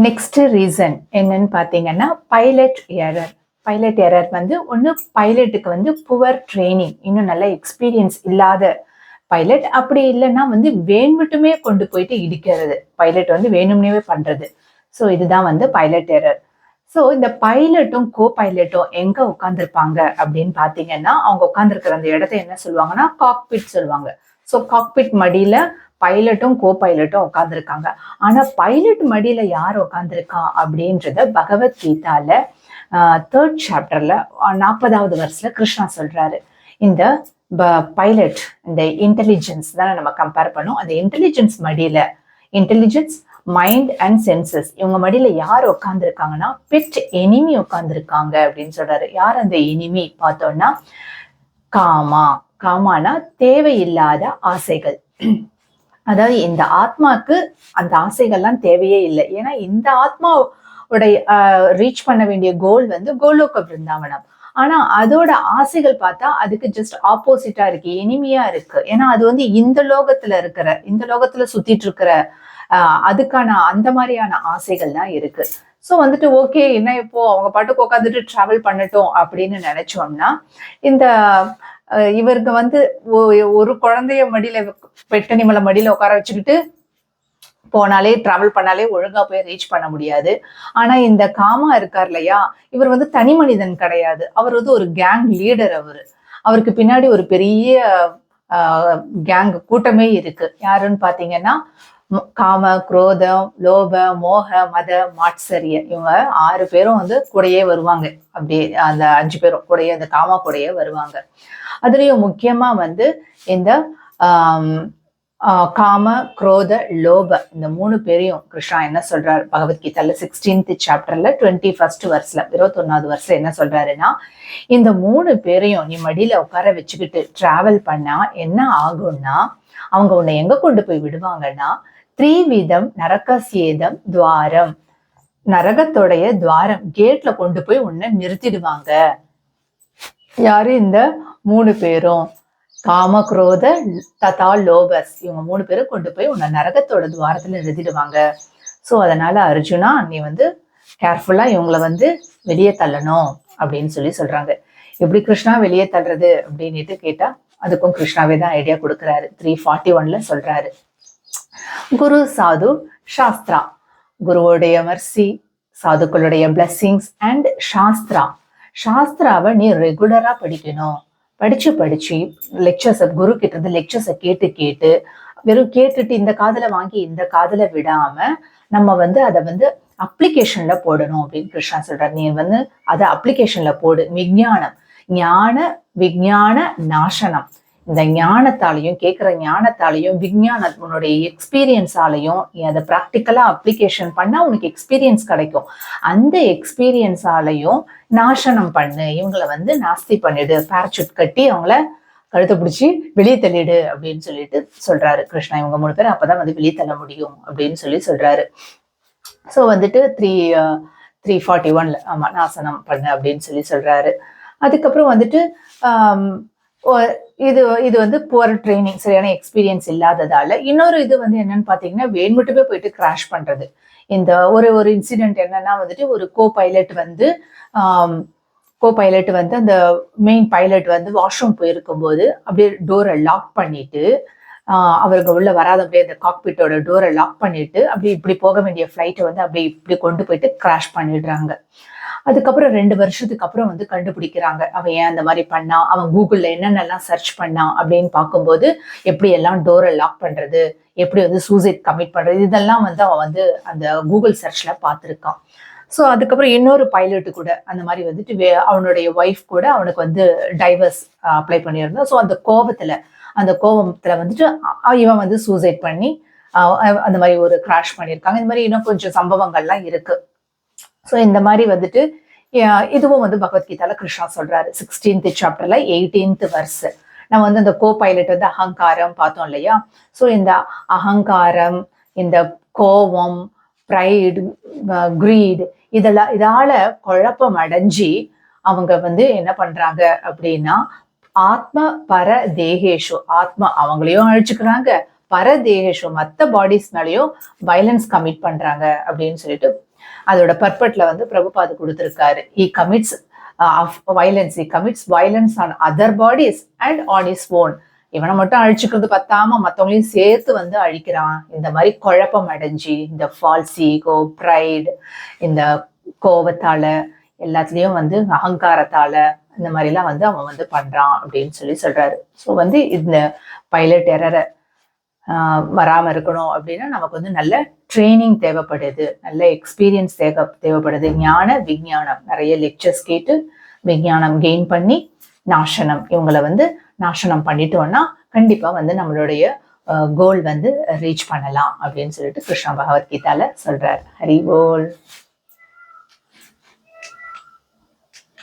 Next reason என்னன்னு பார்த்தீங்கன்னா pilot error. Pilot error வந்து ஒன்று பைலட்டுக்கு வந்து புவர் ட்ரைனிங், இன்னும் நல்ல எக்ஸ்பீரியன்ஸ் இல்லாத பைலட். அப்படி இல்லைன்னா வந்து வேணுமட்டுமே கொண்டு போயிட்டு இடிக்கிறது, பைலட் வந்து வேணும்னே பண்றது. ஸோ இதுதான் வந்து பைலட் எரர். ஸோ இந்த பைலட்டும் கோ பைலட்டும் எங்க உட்காந்துருப்பாங்க அப்படின்னு பார்த்தீங்கன்னா, அவங்க உட்காந்துருக்கிற அந்த இடத்த என்ன சொல்லுவாங்கன்னா காக்பிட் சொல்லுவாங்க. ஸோ காக்பிட் மடியில பைலட்டும் கோ பைலட்டும் உட்காந்துருக்காங்க. ஆனா பைலட் மடியில யார் உட்காந்துருக்கா அப்படின்றத பகவத்கீதால 3rd சாப்டர்ல 40வது வருஷத்துல கிருஷ்ணா சொல்றாரு. இந்த பைலட், இந்த இன்டெலிஜென்ஸ் தான் நம்ம கம்பேர் பண்ணோம். அந்த இன்டெலிஜென்ஸ் மடியில, இன்டெலிஜென்ஸ் மைண்ட் அண்ட் சென்சஸ், இவங்க மடியில யார் உட்காந்துருக்காங்கன்னா பெட் எனிமி உட்காந்துருக்காங்க அப்படின்னு சொல்றாரு. யார் அந்த எனிமி பார்த்தோம்னா காமா. காமானா தேவையில்லாத ஆசைகள். அதாவது இந்த ஆத்மாக்கு அந்த ஆசைகள்லாம் தேவையே இல்லை. ஏன்னா இந்த ஆத்மாவுடைய ரீச் பண்ண வேண்டிய கோல் வந்து கோலோக பிருந்தாவனம். ஆனா அதோட ஆசைகள் பார்த்தா அதுக்கு ஜஸ்ட் ஆப்போசிட்டா இருக்கு, எனிமியா இருக்கு. ஏன்னா அது வந்து இந்த லோகத்துல சுத்திட்டு இருக்கிற அதுக்கான அந்த மாதிரியான ஆசைகள் தான் இருக்கு. ஸோ வந்துட்டு ஓகே, என்ன இப்போ அவங்க பாட்டுக்கு உட்காந்துட்டு டிராவல் பண்ணட்டும் அப்படின்னு நினைச்சோம்னா, இந்த இவருக்கு வந்து ஒரு குழந்தைய மடியில, பெட்டனிமலை மடியில உட்கார வச்சுக்கிட்டு போனாலே, டிராவல் பண்ணாலே ஒழுங்கா போய் ரீச் பண்ண முடியாது. ஆனா இந்த காமா இருக்கார் இல்லையா, இவர் வந்து தனி மனிதன் கிடையாது. அவர் வந்து ஒரு கேங் லீடர். அவருக்கு பின்னாடி ஒரு பெரிய கேங் கூட்டமே இருக்கு. யாருன்னு பாத்தீங்கன்னா காம, குரோதம், லோப, மோக, மத, மாட்சரிய, இவங்க 6 பேரும் வந்து கூடயே வருவாங்க. அப்படியே அந்த 5 பேரும் கூடயே, அந்த காமா கூடயே வருவாங்க. அதுலயும் முக்கியமா வந்து இந்த காம, குரோத, லோப, இந்த 3 பேரையும் கிருஷ்ணா என்ன சொல்றாரு பகவத்கீதால 16th சாப்டர்ல 21st வருஷத்துல 21வது வருஷம் என்ன சொல்றாருன்னா, இந்த 3 பேரையும் நீ மடியில உட்கார வச்சுக்கிட்டு டிராவல் பண்ணா என்ன ஆகும்னா, அவங்க உன்னை எங்க கொண்டு போய் விடுவாங்கன்னா, 3 விதம் நரகசேதம் துவாரம், நரகத்தோடைய துவாரம், கேட்ல கொண்டு போய் உன்னை நிறுத்திடுவாங்க. யாரு? இந்த 3 பேரும், காம, குரோத, ததா லோபஸ், இவங்க 3 பேரும் கொண்டு போய் உன்னை நரகத்தோட துவாரத்துல நிறுத்திடுவாங்க. ஸோ அதனால அர்ஜுனா, நீ வந்து கேர்ஃபுல்லா இவங்களை வந்து வெளியே தள்ளணும் அப்படின்னு சொல்றாங்க. எப்படி கிருஷ்ணா வெளியே தள்ளுறது அப்படின்னுட்டு கேட்டா, அதுக்கும் கிருஷ்ணாவே தான் ஐடியா கொடுக்குறாரு. 341ல சொல்றாரு, குரு சாது Sastra, குருவோடைய mercy, சாதுக்களுடைய blessings and Sastra. சாஸ்திராவை நீ ரெகுலரா படிக்கணும். படிச்சு லெக்சர்ஸ், குரு கிட்ட இருந்து லெக்சர்ஸை கேட்டு வெறும் கேட்டுட்டு இந்த காதுல வாங்கி இந்த காதுல விடாம நம்ம வந்து அதை வந்து அப்ளிகேஷன்ல போடணும் அப்படின்னு கிருஷ்ணா சொல்றாரு. நீ வந்து அதை அப்ளிகேஷன்ல போடு. விஞ்ஞானம், ஞான விஞ்ஞான நாசனம், இந்த ஞானத்தாலையும், கேட்குற ஞானத்தாலையும், விஞ்ஞான உன்னுடைய எக்ஸ்பீரியன்ஸாலையும் நீ அதை ப்ராக்டிக்கலா அப்ளிகேஷன் பண்ணா உனக்கு எக்ஸ்பீரியன்ஸ் கிடைக்கும். அந்த எக்ஸ்பீரியன்ஸாலையும் நாசனம் பண்ணு, இவங்களை வந்து நாஸ்தி பண்ணிடு, பேரச்சூட் கட்டி அவங்கள கழுத்தை பிடிச்சி வெளியே தள்ளிடு அப்படின்னு சொல்றாரு கிருஷ்ணா. இவங்க 3 பேர் அப்பதான் வந்து வெளியே தள்ள முடியும் அப்படின்னு சொல்றாரு. ஸோ வந்துட்டு 341ல ஆமா நாசனம் பண்ணு அப்படின்னு சொல்றாரு. அதுக்கப்புறம் வந்துட்டு இது வந்து புவர் ட்ரைனிங், சரியான எக்ஸ்பீரியன்ஸ் இல்லாததால. இன்னொரு இது வந்து என்னன்னு பாத்தீங்கன்னா, வேணுமட்டுமே போயிட்டு கிராஷ் பண்றது. இந்த ஒரு இன்சிடென்ட் என்னன்னா வந்துட்டு, ஒரு கோ பைலட் வந்து அந்த மெயின் பைலட் வந்து வாஷ்ரூம் போயிருக்கும் போது அப்படியே டோரை லாக் பண்ணிட்டு, அவருக்கு உள்ள வராத அப்படியே அந்த காக்பிட்டோட டோரை லாக் பண்ணிட்டு அப்படி இப்படி போக வேண்டிய ஃபிளைட்டை வந்து அப்படி இப்படி கொண்டு போயிட்டு கிராஷ் பண்ணிடுறாங்க. அதுக்கப்புறம் 2 வருஷத்துக்கு அப்புறம் வந்து கண்டுபிடிக்கிறாங்க அவன் ஏன் அந்த மாதிரி பண்ணான், அவன் கூகுள்ல என்னென்னலாம் சர்ச் பண்ணான் அப்படின்னு பார்க்கும்போது எப்படி எல்லாம் டோரை லாக் பண்றது, எப்படி வந்து சூசைட் கமிட் பண்றது, இதெல்லாம் வந்து அவன் வந்து அந்த கூகுள் சர்ச்ல பார்த்துருக்கான். ஸோ அதுக்கப்புறம் இன்னொரு பைலட்டு கூட அந்த மாதிரி வந்துட்டு அவனுடைய ஒய்ஃப் கூட அவனுக்கு வந்து டைவர்ஸ் அப்ளை பண்ணியிருந்தான். ஸோ அந்த கோபத்துல வந்துட்டு இவன் வந்து சூசைட் பண்ணி அந்த மாதிரி ஒரு கிராஷ் பண்ணியிருக்காங்க. இந்த மாதிரி இன்னும் கொஞ்சம் சம்பவங்கள்லாம் இருக்கு. ஸோ இந்த மாதிரி வந்துட்டு இதுவும் வந்து பகவத்கீதால கிருஷ்ணா சொல்றாரு 16th சாப்டர்ல 18th verse. நம்ம வந்து அந்த கோ பைலட் வந்து அகங்காரம் பார்த்தோம் இல்லையா. ஸோ இந்த அகங்காரம், இந்த கோபம், ப்ரைடு, கிரீட், இதால குழப்பம் அடைஞ்சி அவங்க வந்து என்ன பண்றாங்க அப்படின்னா, ஆத்ம பர தேகேஷு, ஆத்மா அவங்களையும் அழிச்சுக்கிறாங்க, பர தேகேஷு மற்ற பாடிஸ் மேலேயும் வயலன்ஸ் கமிட் பண்றாங்க அப்படின்னு அதோட பர்பட்ல வந்து பிரபுபாது கொடுத்திருக்காரு. He commits violence. He commits violence on other bodies and on his own. இவனை மட்டும் அழிச்சுக்கிறது பத்தாம மற்றவங்களையும் சேர்த்து வந்து அழிக்கிறான். இந்த மாதிரி குழப்பம் அடைஞ்சி இந்த ஃபால்ஸ் ஈகோ, ப்ரைட், இந்த கோபத்தால, எல்லாத்துலேயும் வந்து அகங்காரத்தால இந்த மாதிரிலாம் வந்து அவன் வந்து பண்றான் அப்படின்னு சொல்றாரு. ஸோ வந்து இந்த பைலட் எரரை வராமல் இருக்கணும் அப்படின்னா நமக்கு வந்து நல்ல ட்ரைனிங் தேவைப்படுது, நல்ல எக்ஸ்பீரியன்ஸ் தேவைப்படுது. ஞான விஞ்ஞானம் நிறைய லெக்சர்ஸ் கேட்டு விஞ்ஞானம் கெயின் பண்ணி நாசனம், இவங்களை வந்து நாசனம் பண்ணிட்டோம்னா கண்டிப்பா வந்து நம்மளுடைய கோல் வந்து ரீச் பண்ணலாம் அப்படின்னு சொல்லிட்டு கிருஷ்ண பகவத்கீதால சொல்றார். ஹரி போல்.